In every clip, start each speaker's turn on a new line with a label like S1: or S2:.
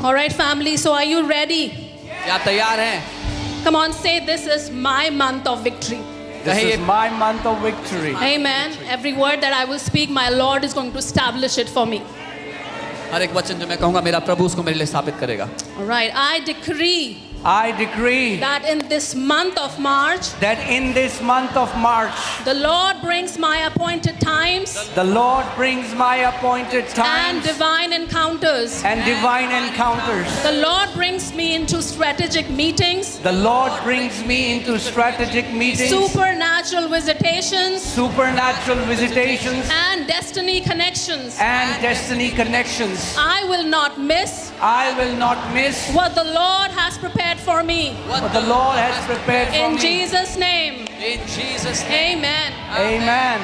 S1: All right, family, so are you ready?
S2: क्या तैयार हैं?
S1: Come on, say, this is my month of victory.
S3: This
S2: कहिए,
S3: is my month of victory.
S1: Amen. Every word that I will speak, my Lord is going to establish it for me.
S2: हर एक वचन जो मैं कहूँगा मेरा प्रभु उसको मेरे लिए स्थापित करेगा.
S1: All right, I decree
S3: I decree
S1: that in this month of March,
S3: that in this month of March,
S1: the Lord brings my appointed times
S3: the Lord brings my appointed
S1: and
S3: times
S1: divine encounters.
S3: and divine encounters.
S1: The Lord brings me into strategic meetings,
S3: The Lord brings me into strategic meetings,
S1: supernatural visitations,
S3: supernatural visitations,
S1: and destiny connections.
S3: and destiny connections.
S1: I will not miss
S3: I will not miss
S1: what the Lord has prepared for me.
S3: what the Lord has prepared for
S1: In
S3: me.
S1: Jesus' name,
S2: In Jesus name.
S1: amen.
S3: Amen.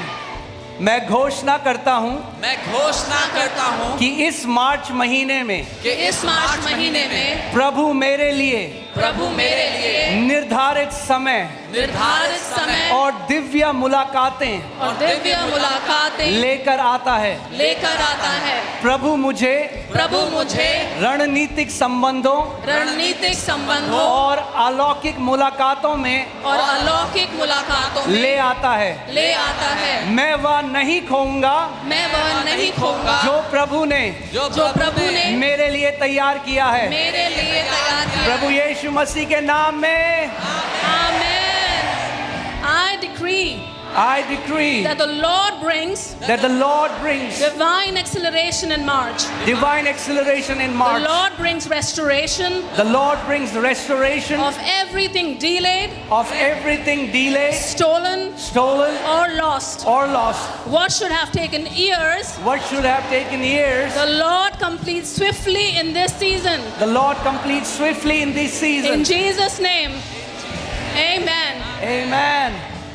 S3: मैं घोषणा करता हूँ
S2: मैं घोषणा करता हूँ
S3: कि इस मार्च महीने में
S2: कि
S1: इस मार्च महीने में
S3: प्रभु मेरे लिए
S2: प्रभु मेरे लिए
S3: निर्धारित समय
S1: निर्धारित समय
S3: और दिव्य मुलाकातें
S1: और दिव्य मुलाकातें
S3: लेकर आता है.
S1: लेकर आता है.
S3: प्रभु मुझे रणनीतिक संबंधों
S1: रणनीतिक संबंधों
S3: और अलौकिक मुलाकातों में
S1: और अलौकिक मुलाकातों में
S3: ले आता है. मैं वह नहीं खोऊंगा
S1: मैं वह नहीं खोऊंगा
S3: जो प्रभु ने
S1: जो प्रभु ने
S3: मेरे लिए तैयार किया है.
S1: मेरे लिए तैयार किया.
S3: प्रभु यीशु मसीह के नाम में
S1: Amen. I decree
S3: that
S1: that the Lord brings divine acceleration in March.
S3: divine acceleration in
S1: The
S3: March.
S1: Lord brings restoration
S3: The Lord brings restoration
S1: of everything delayed,
S3: of everything delayed,
S1: stolen,
S3: stolen,
S1: or lost.
S3: or lost.
S1: What should have taken years,
S3: What should have taken years,
S1: the Lord completes swiftly in this season.
S3: the Lord completes swiftly in this season.
S1: In Jesus' name, amen.
S3: Amen.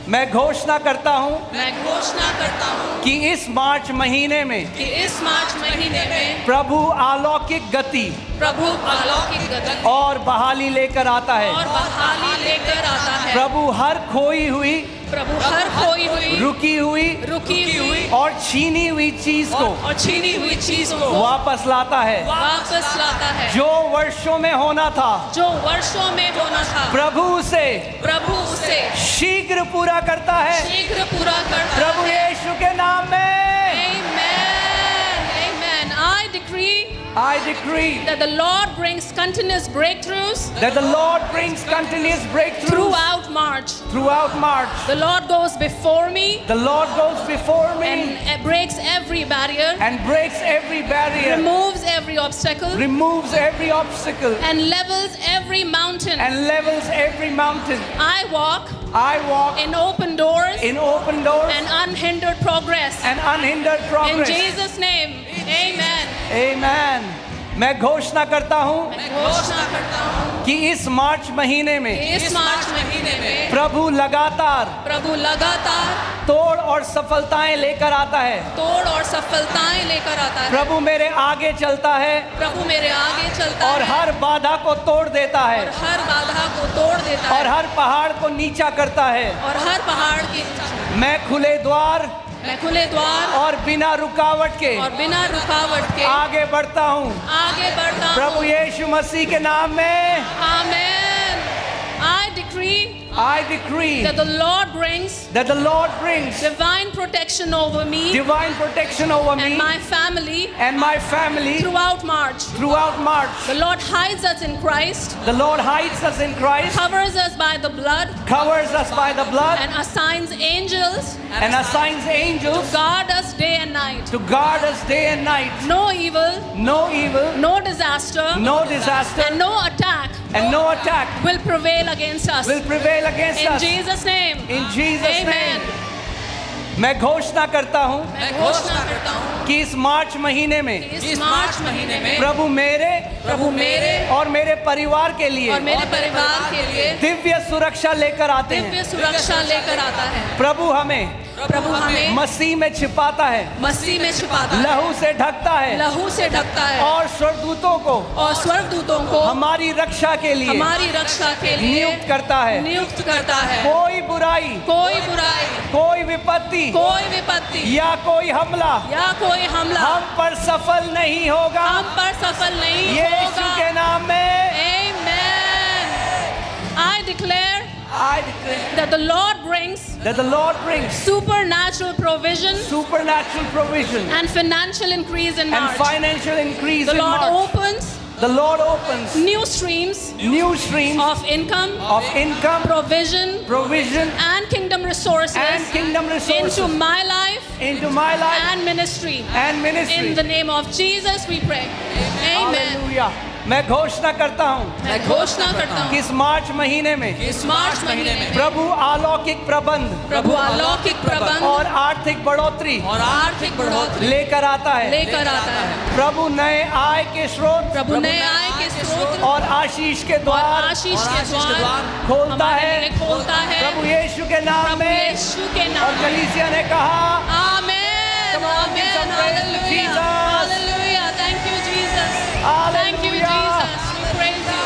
S3: मैं घोषणा करता हूँ
S1: मैं घोषणा करता हूँ
S3: कि इस मार्च महीने में
S1: कि इस मार्च महीने में
S3: प्रभु अलौकिक गति
S1: प्रभु अलौकिक गति
S3: और बहाली लेकर आता है.
S1: और बहाली लेकर आता है.
S3: प्रभु हर खोई हुई,
S1: प्रभु हर खोई हुई,
S3: रुकी हुई और छीनी हुई चीज को
S1: और छीनी हुई चीज को
S3: वापस लाता है.
S1: वापस लाता है.
S3: जो वर्षों में होना था
S1: जो वर्षों में होना था,
S3: प्रभु उसे शीघ्र पूरा करता है.
S1: शीघ्र पूरा करता
S3: प्रभु
S1: है.
S3: यीशु के नाम में
S1: Amen. Amen.
S3: I decree
S1: that the Lord brings continuous breakthroughs
S3: that the Lord brings continuous breakthroughs
S1: throughout March. The Lord goes before me
S3: The Lord goes before me
S1: and breaks every barrier,
S3: and breaks every barrier,
S1: removes every obstacle,
S3: removes every obstacle,
S1: and levels every mountain.
S3: and levels every mountain.
S1: I walk
S3: I walk
S1: in open doors
S3: in open doors
S1: and unhindered progress.
S3: and unhindered
S1: In
S3: progress.
S1: Jesus' name, amen.
S3: Amen. मैं घोषणा करता हूँ
S1: मैं घोषणा करता हूँ
S3: कि इस मार्च महीने में
S1: इस मार्च महीने में
S3: प्रभु लगातार तोड़ और सफलताएं लेकर आता है.
S1: तोड़ और सफलताएं लेकर आता है.
S3: प्रभु मेरे आगे चलता है
S1: प्रभु मेरे आगे चलता
S3: और
S1: है
S3: हर बाधा को तोड़ देता है
S1: और हर बाधा को तोड़ देता
S3: और
S1: है
S3: हर पहाड़ को नीचा करता है.
S1: और हर पहाड़ की
S3: मैं खुले द्वार और बिना रुकावट के
S1: और बिना रुकावट के
S3: आगे बढ़ता हूँ. प्रभु यीशु मसीह के नाम में
S1: आमेन. I decree
S3: that
S1: the Lord brings divine protection over me and my family
S3: throughout
S1: March.
S3: March.
S1: The Lord hides us in Christ,
S3: The Lord hides us in Christ,
S1: covers us by the blood, and assigns angels
S3: angels
S1: to guard us day and night.
S3: to guard us day and night.
S1: No evil, no disaster, and no attack
S3: and no attack
S1: will prevail against us.
S3: will prevail against
S1: In
S3: us.
S1: Jesus' name.
S3: In Jesus'
S1: Amen.
S3: name. मैं घोषणा करता हूँ
S1: मैं घोषणा करता हूँ
S3: कि इस मार्च महीने में
S1: कि इस मार्च महीने में
S3: प्रभु मेरे और मेरे परिवार के
S1: और
S3: लिए
S1: मेरे परिवार के लिए
S3: दिव्य सुरक्षा लेकर आते हैं.
S1: दिव्य सुरक्षा लेकर आता है.
S3: प्रभु हमें मसीह में छिपाता है,
S1: मसीह में छिपाता है,
S3: लहू से ढकता है और स्वर्गदूतों को हमारी रक्षा के लिए
S1: नियुक्त करता है.
S3: कोई बुराई, कोई विपत्ति या कोई हमला हम पर सफल नहीं होगा यीशु के नाम में।
S1: Amen. I declare that the Lord brings supernatural provision and financial increase in
S3: and
S1: March.
S3: financial increase
S1: The
S3: in
S1: Lord
S3: March. The Lord opens
S1: new streams of income, provision, and kingdom resources into my life and ministry. In the name of Jesus we pray. Amen.
S3: Hallelujah. मैं घोषणा करता हूँ कि इस मार्च महीने में प्रभु अलौकिक प्रबंध और आर्थिक बढ़ोतरी लेकर आता है। प्रभु नए आय के स्रोत और आशीष के द्वार खोलता है प्रभु यीशु के नाम में। और कलीसिया ने कहा
S1: Amen. Amen. Hallelujah. Thank you, Jesus. Thank you, Jesus. We praise you.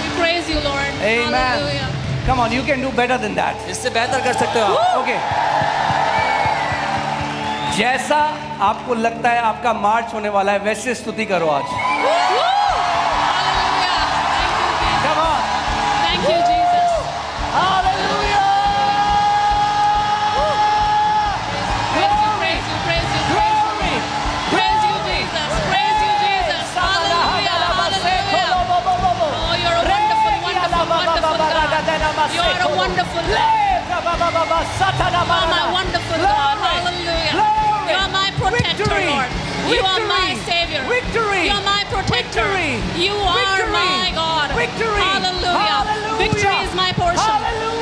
S1: We praise you, Lord.
S3: Amen.
S1: Hallelujah.
S3: Come on, you can do better than that.
S2: इससे बेहतर कर सकते हो आप।
S3: Okay. जैसा आपको लगता है आपका मार्च होने वाला है वैसे स्तुति करो आज।
S1: Hallelujah.
S3: Come on.
S1: Thank you, Jesus.
S3: Hallelujah.
S1: Praise you, praise you,
S3: Glory.
S1: praise you, Jesus. Praise you, Jesus. Hallelujah. Hallelujah. Oh, you're a wonderful, wonderful, wonderful God. You're a wonderful God. You're my wonderful God. Hallelujah. You're my protector, Lord. You are my Savior. You're my protector. You are my God. Hallelujah. Victory is my portion.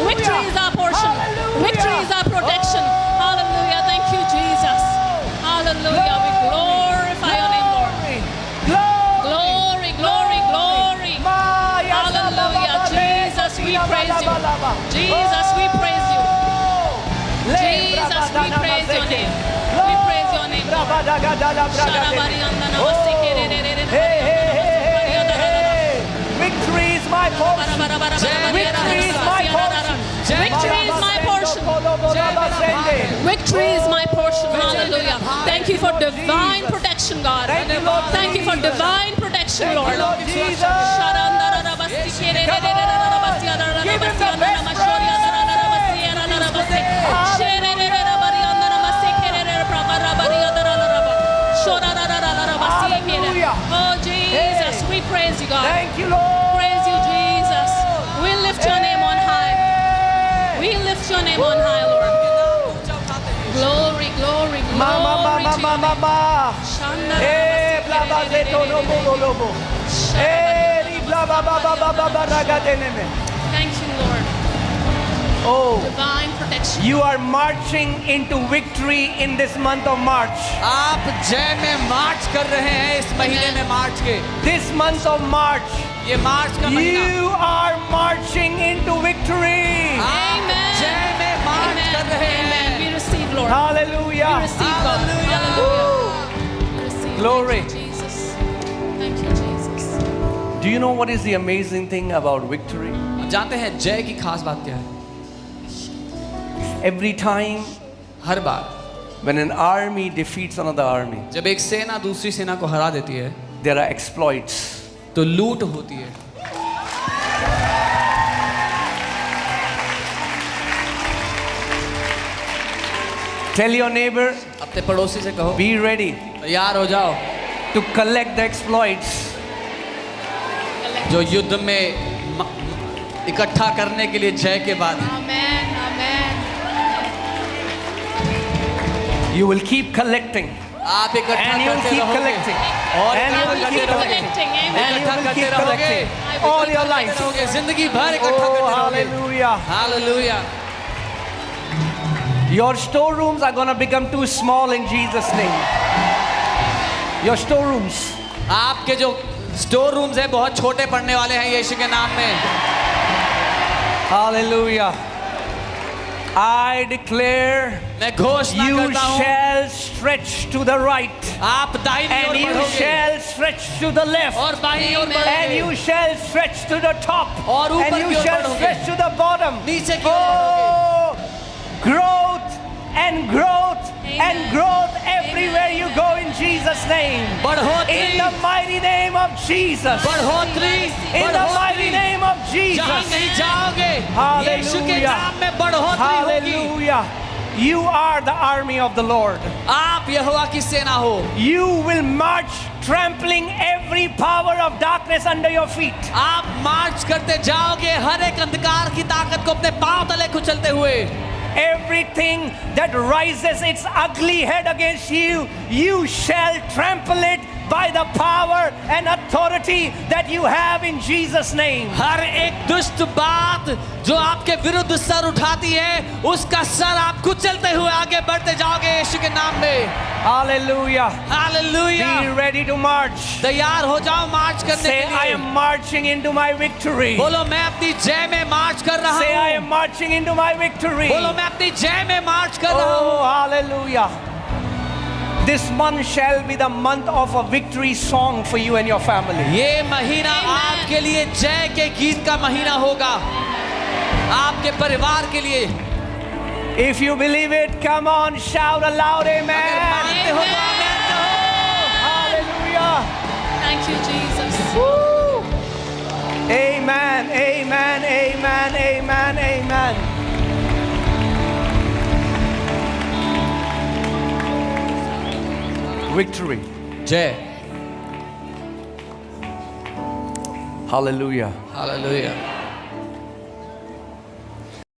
S1: Victory is our portion. Victory is our protection. Hallelujah. Thank you, Jesus. Hallelujah. We glorify your name, Lord. Glory, glory, glory. Hallelujah. Jesus, we praise you. Jesus, we praise you. Jesus, we praise your name. We praise your name, Lord. Sharabari andana
S3: Victory is my portion. Victory is my portion.
S1: Victory is my portion. Victory is my portion. Hallelujah. Thank you for divine protection, God. Thank you for divine protection, Lord. Oh, Jesus, we praise you, God.
S3: Thank you, Lord.
S1: Praise you, Jesus. We lift your name on high. We lift your name on high, Lord. Glory, glory, glory to you. Shanda Thank you, Lord.
S3: Oh,
S1: Divine protection.
S3: you are marching into victory in this month of March.
S2: आप जय में मार्च कर रहे हैं इस महीने में मार्च के।
S3: This month of March,
S2: ये मार्च का महीना
S3: you are marching into victory.
S1: Amen.
S2: जय में मार्च
S1: Amen.
S2: कर रहे
S1: Amen.
S2: हैं।
S1: We receive, Lord. We
S3: Hallelujah.
S1: receive, God. Hallelujah. We receive.
S3: Glory.
S1: Thank you, Jesus. Thank you, Jesus.
S3: Do you know what is the amazing thing about victory?
S2: आप जानते हैं जय की खास बात क्या है?
S3: Every time
S2: her bar
S3: when an army defeats another army,
S2: जब एक सेना दूसरी सेना को हरा देती है
S3: there are exploits.
S2: तो लूट होती है।
S3: Tell your neighbor,
S2: अपने पड़ोसी से कहो
S3: be ready
S2: तैयार हो जाओ
S3: to collect the exploits.
S2: जो युद्ध में इकट्ठा करने के लिए जय के बाद
S1: Amen. Amen.
S3: You will keep collecting.
S2: आप इकट्ठा
S3: And you will
S2: करते
S3: keep
S2: रहोगे
S3: collecting.
S2: और
S3: And you
S2: इकट्ठा
S3: will
S2: करते
S3: keep
S2: रहोगे
S3: collecting.
S1: Amen.
S3: And you
S2: इकट्ठा
S3: will
S2: करते
S3: keep
S2: रहोगे
S3: collecting all your life.
S2: रहोगे जिंदगी भर इकट्ठा
S3: Oh,
S2: करते रहोगे।
S3: hallelujah.
S2: Hallelujah.
S3: Your storerooms are going to become too small in Jesus' name. Your storerooms.
S2: आपके जो स्टोर रूम्स हैं बहुत छोटे पड़ने वाले हैं यीशु के नाम में।
S3: Hallelujah. I declare
S2: मैं घोषणा
S3: you
S2: करता हूँ
S3: shall stretch to the right
S2: आप दाहिनी
S3: and
S2: ओर
S3: you
S2: बढ़ोगे
S3: shall stretch to the left
S2: और बाईं ओर
S3: and
S2: बढ़ोगे
S3: you shall stretch to the top
S2: और ऊपर
S3: and
S2: की
S3: you
S2: ओर
S3: shall
S2: बढ़ोगे।
S3: stretch to the bottom.
S2: नीचे की ओर बढ़ोगे।
S3: Oh, growth and growth and
S1: Amen.
S3: growth everywhere you go in Jesus' name.
S2: बढ़ोतरी
S3: In the mighty name of Jesus.
S2: बढ़ोतरी
S3: In the mighty name of
S2: जहाँ
S3: Jesus.
S2: नहीं जाओगे
S3: Hallelujah.
S2: यीशु के नाम में बढ़ोतरी होगी
S3: Hallelujah. You are the army of the Lord.
S2: आप यहोवा की सेना हो
S3: You will march trampling every power of darkness under your feet.
S2: आप मार्च करते जाओगे हर एक अंधकार की ताकत को अपने पांव तले कुचलते हुए
S3: Everything that rises its ugly head against you, you shall trample it by the power and authority that you have in Jesus' name.
S2: हर एक दुष्ट बात जो आपके विरुद्ध सर उठाती है उसका सर आप कुचलते हुए आगे बढ़ते जाओगे यीशु के नाम में
S3: Hallelujah.
S2: Hallelujah
S3: Be ready to march.
S2: तैयार हो जाओ मार्च करने
S3: Say,
S2: के
S3: I
S2: लिए
S3: am marching into my victory.
S2: बोलो मैं अपनी जय में मार्च कर रहा
S3: Say, I
S2: हूँ
S3: am marching into my victory.
S2: बोलो मैं अपनी जय में मार्च कर रहा हूँ
S3: Oh, hallelujah. This month shall be the month of a victory song for you and your family.
S2: ये महीना
S1: Amen.
S2: आपके लिए जय के गीत का महीना होगा आपके परिवार के लिए
S3: If you believe it, come on, shout aloud,
S2: अगर
S3: amen.
S2: मानते हो तो आमीन कहो
S3: Hallelujah.
S1: Thank you, Jesus.
S3: Woo. Amen, amen, amen, amen, amen. Victory.
S2: जय
S3: Hallelujah.
S2: हालेलुया